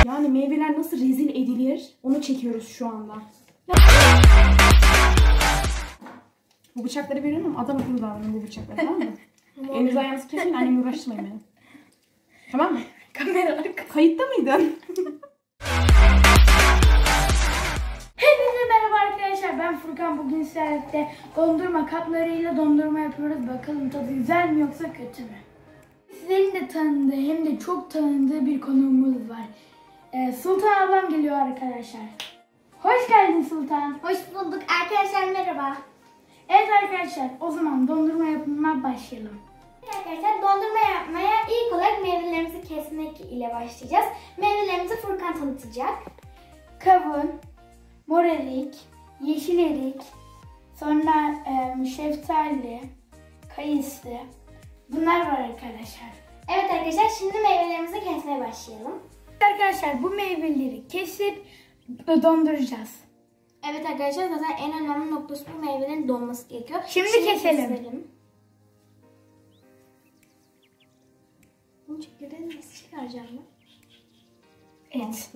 Yani meyveler nasıl rezil edilir onu çekiyoruz şu anda. Bu bıçakları veriyorum ama adam akıllı davranın bu bıçakları, tamam mı? Elinizi ayağınızı kesin, annemi uğraştırmayın beni. Tamam mı? Kamera Kayıtta mıydın? Hepinize merhaba arkadaşlar, ben Furkan. Bugün sizlerle dondurma kaplarıyla dondurma yapıyoruz. Bakalım tadı güzel mi yoksa kötü mü? Sizlerin de tanıdığı hem de çok tanıdığı bir konuğumuz var. Sultan ablam geliyor arkadaşlar. Hoş geldin Sultan. Hoş bulduk arkadaşlar, merhaba. Evet arkadaşlar, o zaman dondurma yapımına başlayalım. Arkadaşlar, dondurma yapmaya ilk olarak meyvelerimizi kesmek ile başlayacağız. Meyvelerimizi Furkan tanıtacak. Kavun, mor erik, yeşil erik, sonra şeftali, kayısı, bunlar var arkadaşlar. Evet arkadaşlar, şimdi meyvelerimizi kesmeye başlayalım. Arkadaşlar, bu meyveleri kesip donduracağız. Evet arkadaşlar, zaten en önemli noktası bu meyvelerin donması gerekiyor. Şimdi keselim. Bunu çekirdeğini nasıl çıkaracağım ben? Evet.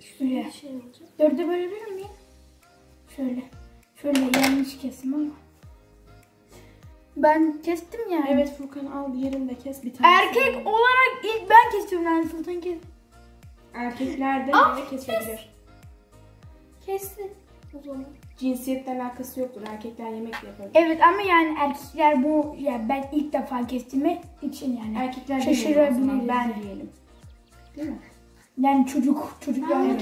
Şuraya. Şey olacak. Dörde bölebilir miyim? Şöyle. Şöyle yanlış kesim ama. Ben kestim yani. Evet Furkan, al diğerini de kes bir tane. Erkek olarak ilk ben kesiyorum yani, Sultan kes. Erkekler de meyve kesebilir. Kestim. O zaman. Cinsiyetle alakası yoktur. Erkekler yemek yapabilir. Evet ama yani erkekler bu, yani ben ilk defa kestiğimi için yani. Erkekler şaşırabiliriz. Ben diyelim. Değil mi? Yani çocuk yani.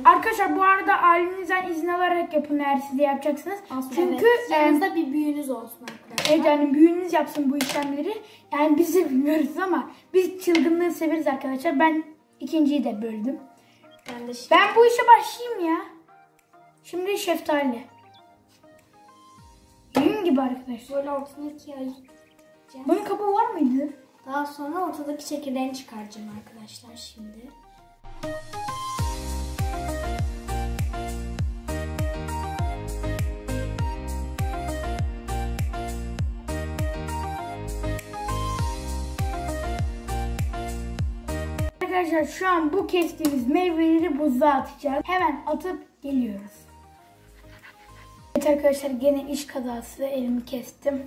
Arkadaşlar, bu arada ailenizden izin alarak yapın eğer siz de yapacaksınız. Çünkü yanınızda bir büyüğünüz olsun arkadaşlar. evet, yani büyüğünüz yapsın bu işlemleri. Yani biz de bilmiyoruz ama biz çılgınlığı severiz arkadaşlar. Ben ikinciyi de böldüm. Ben bu işe başlayayım ya. Şimdi şeftali. Düğün gibi arkadaşlar. Böyle ortadan ikiye ayıracağız. Bunun kabuğu var mıydı? Daha sonra ortadaki çekirdeğini çıkaracağım arkadaşlar şimdi. Arkadaşlar, şu an bu kestiğimiz meyveleri buzluğa atacağız. Hemen atıp geliyoruz. Evet arkadaşlar, gene iş kazası, elimi kestim.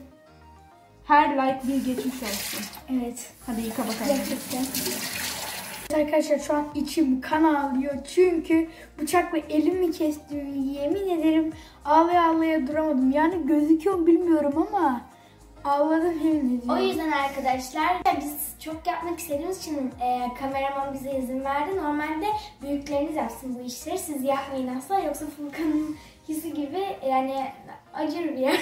Her like bir geçmiş olsun. Evet. Hadi yıka bakalım. Gerçekten. Evet arkadaşlar, şu an içim kan ağlıyor. Çünkü bıçakla elimi kestim. Yemin ederim ağlaya ağlaya duramadım. Yani gözüküyor mu bilmiyorum ama ağladım, yemin ediyorum. O yüzden arkadaşlar biz çok yapmak istediğimiz için kameraman bize izin verdi. Normalde büyükleriniz yapsın bu işleri. Siz yapmayın asla, yoksa Furkan'ın hissi gibi yani acır bir yer.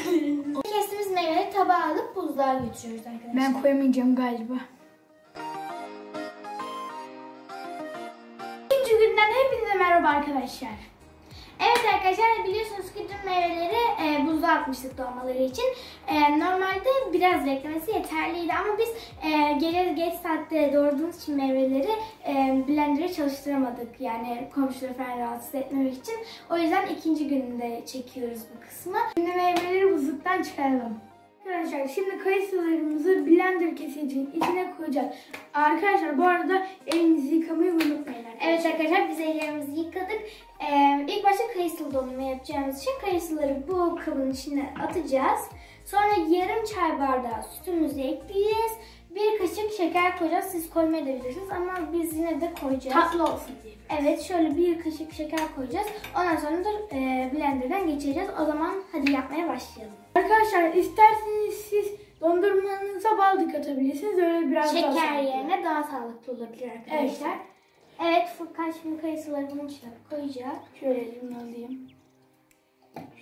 Kestiğimiz meyveleri tabağa alıp buzluğa götürüyoruz arkadaşlar. Ben koyamayacağım galiba. İkinci günden hepinize merhaba arkadaşlar. Evet arkadaşlar, biliyorsunuz ki dün meyveleri buzluğa atmıştık donmaları için. Normalde biraz beklemesi yeterliydi ama biz gece geç saatte doğurduğumuz için meyveleri blender'ı çalıştıramadık. Yani komşuları falan rahatsız etmemek için. O yüzden ikinci gününde çekiyoruz bu kısmı. Şimdi meyveleri buzluktan çıkaralım. Arkadaşlar, şimdi kayısılarımızı blender kesicinin içine koyacağız. Arkadaşlar, bu arada elinizi yıkamayı unutmayın arkadaşlar. Evet arkadaşlar, biz ellerimizi yıkadık. İlk başta kayısılı dondurma yapacağımız için kayısıları bu kabın içine atacağız. Sonra yarım çay bardağı sütümüzü ekleyeceğiz. Bir kaşık şeker koyacağız. Siz koymayabilirsiniz ama biz yine de koyacağız. Tatlı olsun diye. Evet, şöyle bir kaşık şeker koyacağız. Ondan sonra da blenderdan geçireceğiz. O zaman hadi yapmaya başlayalım. Arkadaşlar, isterseniz siz dondurmanıza bal da katabilirsiniz. Öyle biraz daha şeker sağlıklı. yerine daha sağlıklı olabilir arkadaşlar. Evet, Furkan şimdi kayısıları bunun içine koyacak. Şöyle elimle alayım.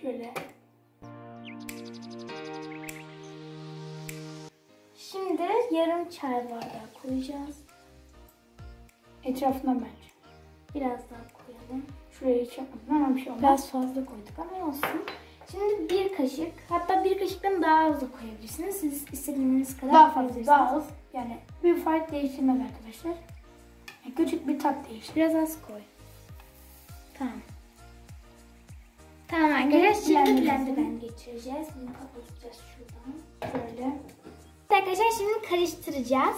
Şöyle. Şimdi yarım çay bardağı koyacağız. Etrafına bence. Biraz daha koyalım. Şuraya hiç yapmadım ama bir şey olmaz. Biraz fazla koyduk ama olsun. Şimdi bir kaşık, hatta bir kaşıktan daha az da koyabilirsiniz. Siz istediğiniz kadar Daha fazla, koyabilirsiniz. daha az. Yani bir fark değiştirmez arkadaşlar. Yani küçük bir tat değiştir. Biraz az koy. Tamam. Tamam arkadaşlar, şimdi blenderdan geçireceğiz. Bunu kapatacağız şuradan. Böyle. Arkadaşlar, şimdi karıştıracağız.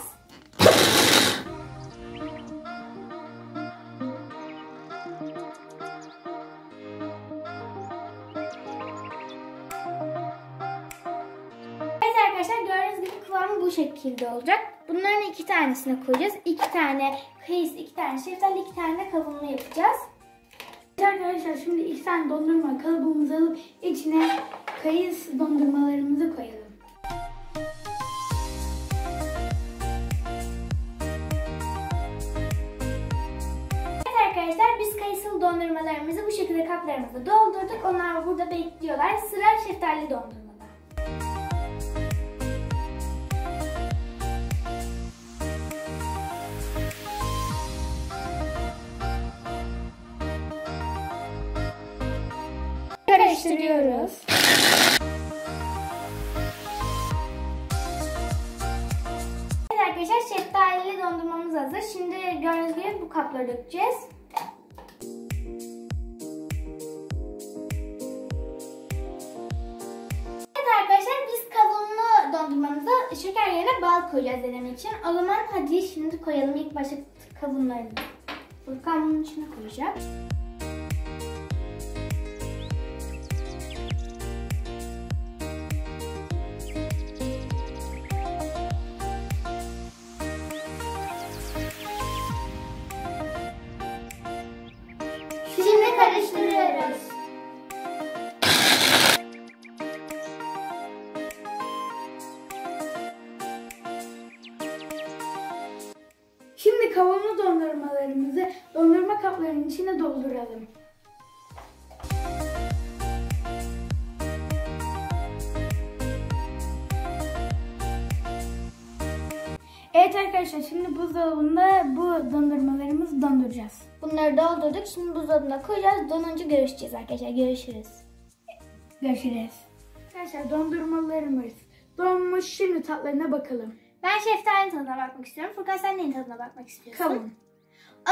arkadaşlar gördüğünüz gibi kıvamı bu şekilde olacak. Bunların 2 tanesini koyacağız. 2 tane kayısı, 2 tane şeftali, 2 tane de kavunlu yapacağız. Arkadaşlar şimdi 2 tane dondurma kalıbımızı alıp içine kayısı dondurmalarımızı koyalım. Evet arkadaşlar biz kayısılı dondurmalarımızı bu şekilde kaplarımıza doldurduk. Onlar burada bekliyorlar. Sıra şeftali dondurmada. Karıştırıyoruz. Evet arkadaşlar şeftalili dondurmamız hazır. Şimdi gördüğünüz gibi bu kaplara dökeceğiz. Evet arkadaşlar biz kavunlu dondurmamıza şeker yerine bal koyacağız deneme için. O zaman hadi şimdi koyalım ilk başta kavunlarını. Furkan bunun içine koyacak. Şimdi karıştırıyoruz. Şimdi kavunlu dondurmalarımızı dondurma kaplarının içine dolduralım. Evet arkadaşlar şimdi buzdolabında bu dondurmalarımızı donduracağız. Bunları doldurduk. Şimdi buzdolabına koyacağız. Donunca görüşeceğiz arkadaşlar. Görüşürüz. Görüşürüz. Arkadaşlar dondurmalarımız donmuş. Şimdi tatlarına bakalım. Ben şeftalinin tadına bakmak istiyorum. Furkan sen neyin tadına bakmak istiyorsun? Kavun.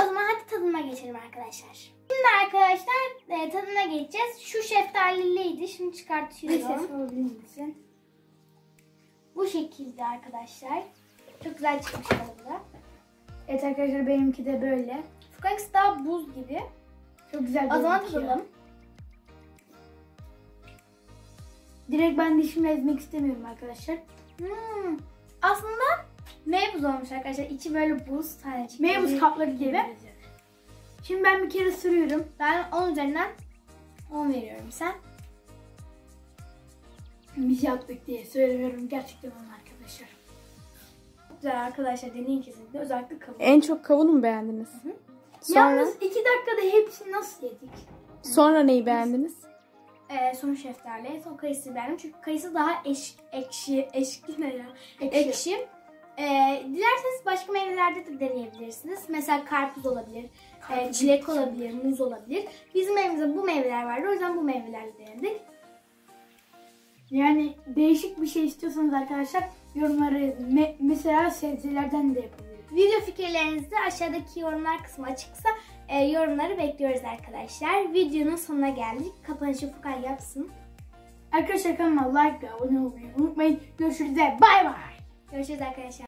O zaman hadi tadına geçelim arkadaşlar. Şimdi arkadaşlar tadına geçeceğiz. Şu şeftaliliydi. Şimdi Bir çıkartıyorum. ses alabilir misin? Bu şekilde arkadaşlar. Çok güzel çıkmış tadı. Evet arkadaşlar benimki de böyle. Furkan'sı daha buz gibi. Çok güzel O zaman gözüküyor. tadalım. Direkt ben dişimle ezmek istemiyorum arkadaşlar. Aslında meybuz olmuş arkadaşlar. İçi böyle buz tanecik. Meybuz kapları gibi. Şimdi ben bir kere sürüyorum. Ben 10 üzerinden 10 veriyorum. Sen? Biz yaptık diye söylüyorum. Gerçekten onu arkadaşlar. Çok güzel arkadaşlar. Deneyin kesinlikle. Özellikle kavun. En çok kavunu mu beğendiniz? Sonra, Yalnız 2 dakikada hepsini nasıl yedik? sonra neyi beğendiniz? Sonra şeftali, sonra kayısı beğendim. Çünkü kayısı daha ekşi ne ya? Ekşi. Dilerseniz başka meyvelerde de deneyebilirsiniz. Mesela karpuz olabilir, çilek olabilir, muz olabilir. Bizim evimizde bu meyveler vardı. O yüzden bu meyvelerle denedik. Yani değişik bir şey istiyorsanız arkadaşlar yorumları mesela sebzelerden de yapabiliriz. Video fikirlerinizi de aşağıdaki yorumlar kısmı açıksa yorumları bekliyoruz arkadaşlar. Videonun sonuna geldik. Kapanışı Furkan yapsın. Arkadaşlar kanalıma like ve abone olmayı unutmayın. Görüşürüz. Bay bay. Görüşürüz arkadaşlar.